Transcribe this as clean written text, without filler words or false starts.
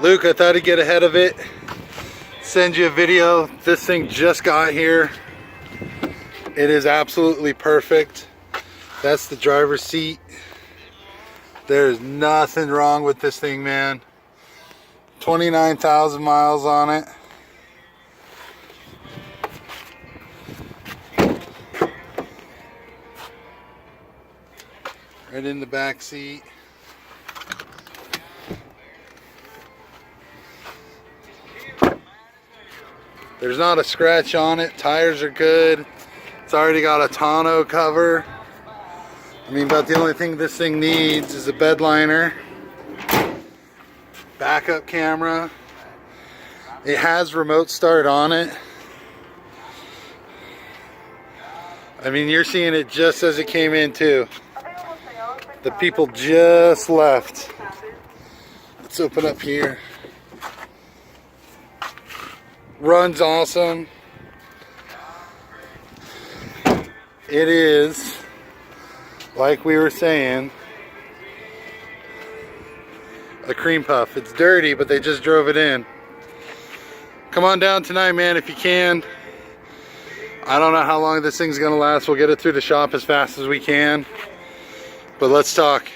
Luke, I thought I'd get ahead of it, send you a video. This thing just got here. It is absolutely perfect. That's the driver's seat. There's nothing wrong with this thing, man. 29,000 miles on it. Right in the back seat. There's not a scratch on it. Tires are good. It's already got a tonneau cover. I mean, about the only thing this thing needs is a bed liner, backup camera. It has remote start on it. I mean, you're seeing it just as it came in too. The people just left. Let's open up here. Runs awesome. It is, like we were saying, a cream puff. It's dirty, but they just drove it in. Come on down tonight, man, if you can. I don't know how long this thing's gonna last. We'll get it through the shop as fast as we can. But let's talk.